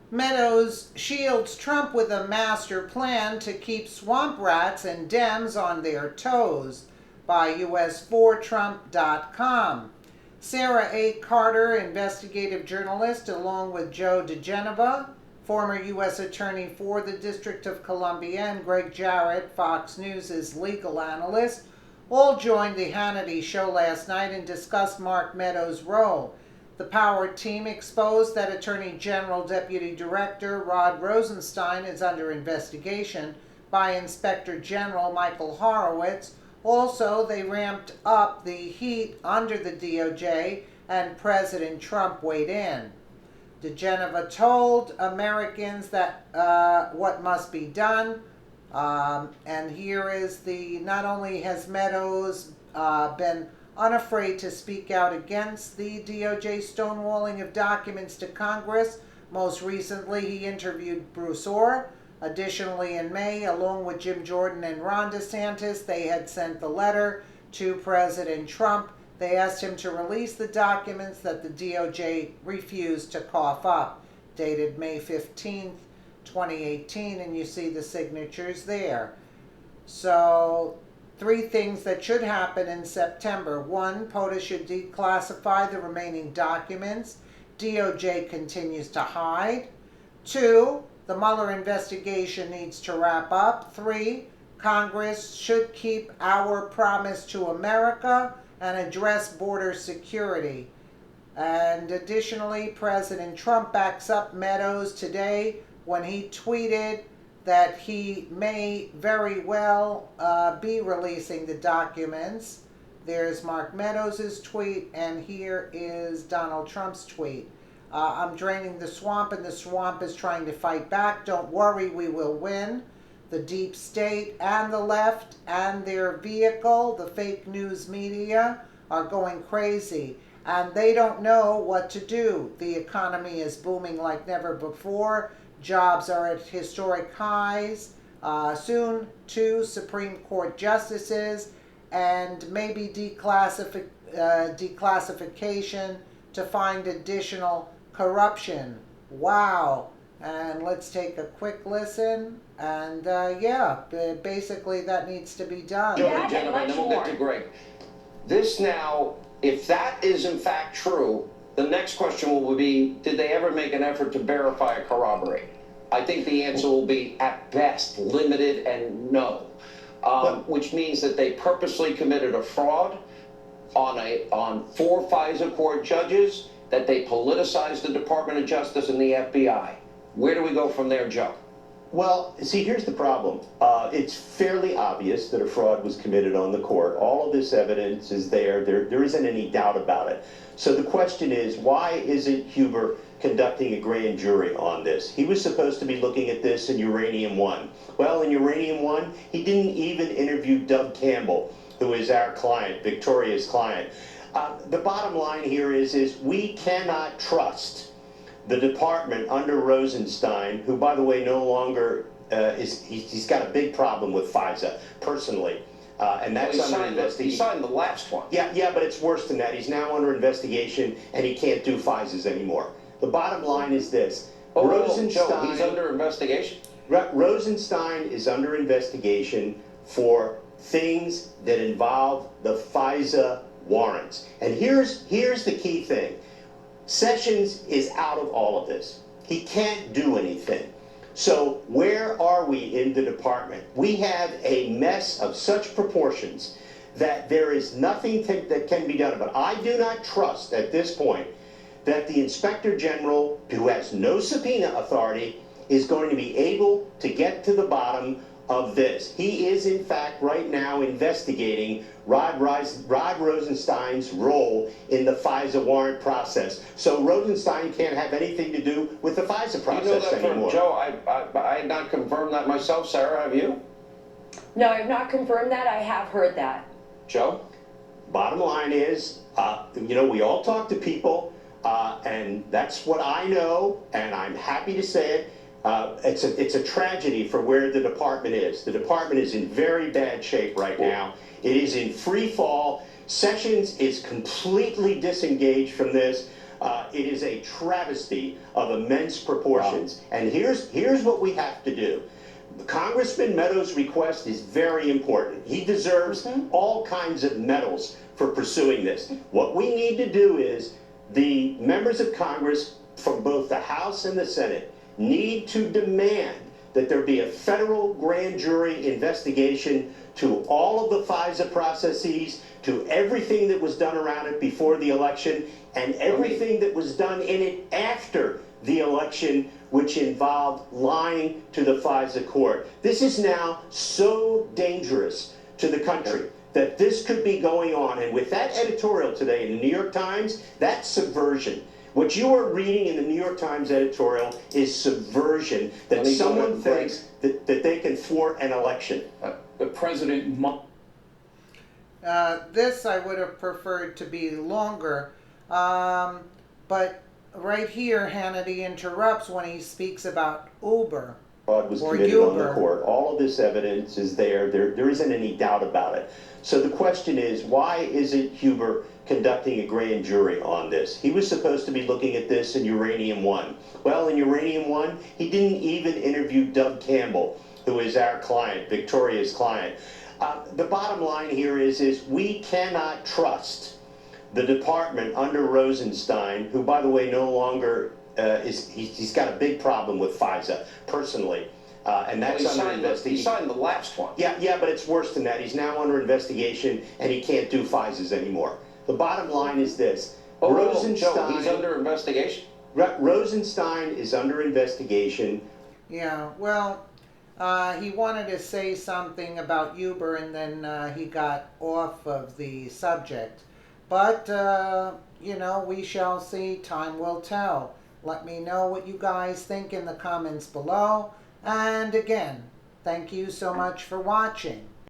Meadows shields Trump with a master plan to keep swamp rats and Dems on their toes by us4trump.com. Sarah A. Carter, investigative journalist, along with Joe DeGeneva, former U.S. Attorney for the District of Columbia, and Greg Jarrett, Fox News' legal analyst, all joined the Hannity show last night and discussed Mark Meadows' role. The Power team exposed that Attorney General Deputy Director Rod Rosenstein is under investigation by Inspector General Michael Horowitz. Also, they ramped up the heat under the DOJ, and President Trump weighed in. DeGeneva told Americans that what must be done. And here is not only has Meadows been unafraid to speak out against the DOJ stonewalling of documents to Congress. Most recently, he interviewed Bruce Orr. Additionally, in May, along with Jim Jordan and Ron DeSantis, they had sent the letter to President Trump. They asked him to release the documents that the DOJ refused to cough up, dated May 15th, 2018, and you see the signatures there. So, 3 things that should happen in September. 1, POTUS should declassify the remaining documents DOJ continues to hide. 2, the Mueller investigation needs to wrap up. 3, Congress should keep our promise to America and address border security. And additionally, President Trump backs up Meadows today when he tweeted that he may very well be releasing the documents. There's Mark Meadows' tweet, and here is Donald Trump's tweet. I'm draining the swamp, and the swamp is trying to fight back. Don't worry, we will win. The deep state and the left and their vehicle, the fake news media, are going crazy, and they don't know what to do. The economy is booming like never before. Jobs are at historic highs. Soon, 2 Supreme Court justices, and maybe declassification to find additional corruption. Wow. And let's take a quick listen. And basically that needs to be done. Joe, gentlemen, then we'll get to Greg. This now, if that is in fact true, the next question will be, did they ever make an effort to verify or corroborate? I think the answer will be, at best, limited and no. Which means that they purposely committed a fraud on 4 FISA court judges, that they politicized the Department of Justice and the FBI. Where do we go from there, Joe? Well, see, here's the problem. It's fairly obvious that a fraud was committed on the court. All of this evidence is there. There isn't any doubt about it. So the question is, why isn't Huber conducting a grand jury on this? He was supposed to be looking at this in Uranium One. Well, in Uranium One, he didn't even interview Doug Campbell, who is our client, Victoria's client. The bottom line here is we cannot trust the department under Rosenstein, who, by the way, no longer he's got a big problem with FISA personally, and that's under investigation. He signed the last one. Yeah, but it's worse than that. He's now under investigation, and he can't do FISAs anymore. The bottom line is this: Rosenstein. Joe, he's under investigation. Rosenstein is under investigation for things that involve the FISA warrants. And here's the key thing. Sessions is out of all of this. He can't do anything. So where are we in the department? We have a mess of such proportions that there is nothing that can be done. But I do not trust at this point that the Inspector General, who has no subpoena authority, is going to be able to get to the bottom of this. He is, in fact, right now investigating Rod Rosenstein's role in the FISA warrant process. So Rosenstein can't have anything to do with the FISA process you know that anymore. Joe, I had not confirmed that myself. Sarah, have you? No, I have not confirmed that. I have heard that. Joe? Bottom line is, we all talk to people, and that's what I know, and I'm happy to say it. It's a tragedy for where the department is. The department is in very bad shape right now. It is in free fall. Sessions is completely disengaged from this. It is a travesty of immense proportions. Wow. And here's what we have to do. Congressman Meadows' request is very important. He deserves all kinds of medals for pursuing this. What we need to do is the members of Congress from both the House and the Senate need to demand that there be a federal grand jury investigation to all of the FISA processes, to everything that was done around it before the election, and everything that was done in it after the election, which involved lying to the FISA court. This is now so dangerous to the country that this could be going on. And with that editorial today in the New York Times, that's subversion. What you are reading in the New York Times editorial is subversion, that someone thinks that they can thwart an election. The president this I would have preferred to be longer, but right here Hannity interrupts when he speaks about Uber. Fraud was committed on the court. All of this evidence is there. There isn't any doubt about it. So the question is, why isn't Huber conducting a grand jury on this? He was supposed to be looking at this in Uranium One. Well, in Uranium One, he didn't even interview Doug Campbell, who is our client, Victoria's client. The bottom line here is we cannot trust the department under Rosenstein, who, by the way, no longer he's got a big problem with FISA personally, and that's under investigation. He signed the last one. Yeah, but it's worse than that. He's now under investigation, and he can't do FISAs anymore. The bottom line is this: Rosenstein. Joe, he's under investigation. Rosenstein is under investigation. Yeah, well, he wanted to say something about Uber, and then he got off of the subject. But, you know, we shall see. Time will tell. Let me know what you guys think in the comments below. And again, thank you so much for watching.